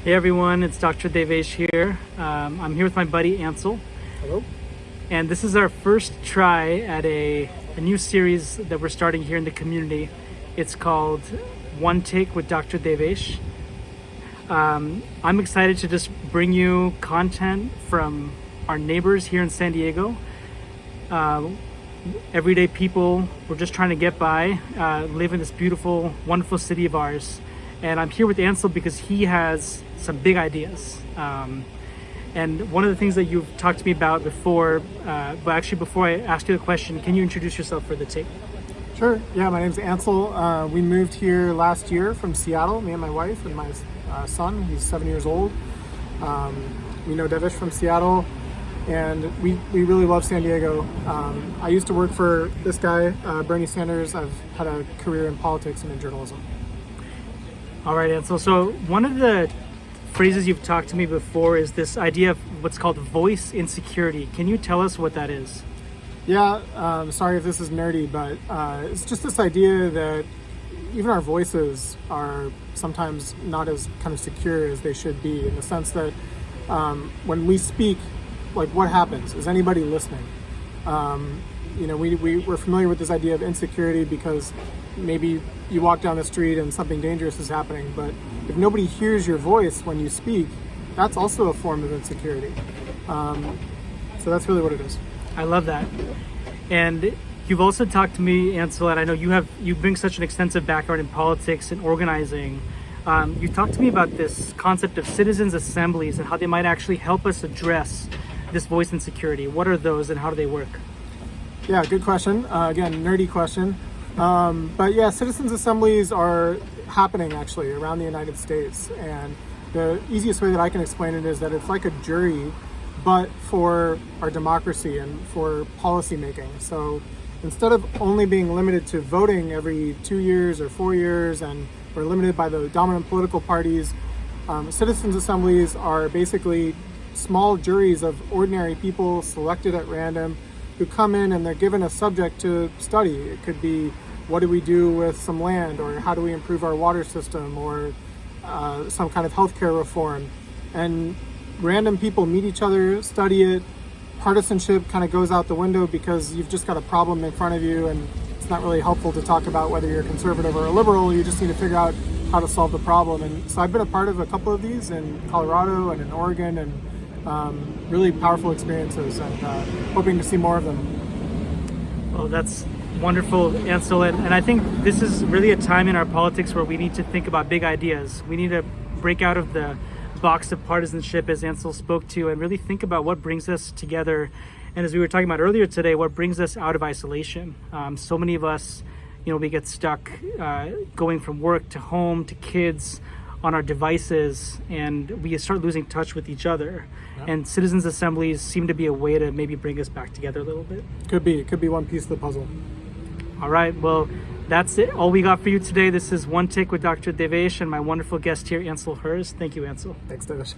Hey everyone, it's Dr. Devesh here. I'm here with my buddy Ansel. Hello. And this is our first try at a new series that we're starting here in the community. It's called One Take with Dr. Devesh. I'm excited to just bring you content from our neighbors here in San Diego. Everyday people, we're just trying to get by, live in this beautiful, wonderful city of ours. And I'm here with Ansel because he has some big ideas. And one of the things that you've talked to me about before, but actually before I ask you the question, can you introduce yourself for the tape? Sure. Yeah, my name's Ansel. We moved here last year from Seattle, me and my wife and my son. He's 7 years old. We know Devesh from Seattle, and we really love San Diego. I used to work for this guy, Bernie Sanders. I've had a career in politics and in journalism. All right, Ansel. So one of the phrases you've talked to me before is this idea of what's called voice insecurity. Can you tell us what that is? Yeah, sorry if this is nerdy, but it's just this idea that even our voices are sometimes not as kind of secure as they should be, in the sense that when we speak, like, what happens? Is anybody listening? We're familiar with this idea of insecurity because maybe you walk down the street and something dangerous is happening, but if nobody hears your voice when you speak, that's also a form of insecurity. So that's really what it is. I love that. And you've also talked to me, Ansel, and I know you bring such an extensive background in politics and organizing. You talked to me about this concept of citizens' assemblies and how they might actually help us address this voice insecurity. What are those and how do they work? Yeah, good question. Again, nerdy question. But yeah, citizens' assemblies are happening actually around the United States. And the easiest way that I can explain it is that it's like a jury, but for our democracy and for policy making. So instead of only being limited to voting every 2 years or 4 years, and we're limited by the dominant political parties, citizens' assemblies are basically small juries of ordinary people selected at random who come in and they're given a subject to study. It could be, what do we do with some land, or how do we improve our water system, or some kind of healthcare reform. And random people meet each other, study it. Partisanship kind of goes out the window because you've just got a problem in front of you, and it's not really helpful to talk about whether you're a conservative or a liberal. You just need to figure out how to solve the problem. And so I've been a part of a couple of these in Colorado and in Oregon, and really powerful experiences, and hoping to see more of them. Well, that's wonderful, Ansel. And I think this is really a time in our politics where we need to think about big ideas. We need to break out of the box of partisanship, as Ansel spoke to, and really think about what brings us together. And as we were talking about earlier today, what brings us out of isolation. So many of us, we get stuck going from work to home to kids on our devices, and we start losing touch with each other. Yeah. And citizens' assemblies seem to be a way to maybe bring us back together a little bit. It could be one piece of the puzzle. All right, well, that's it. All we got for you today. This is One Take with Dr. Devesh and my wonderful guest here, Ansel Herz. Thank you, Ansel. Thanks, Devesh.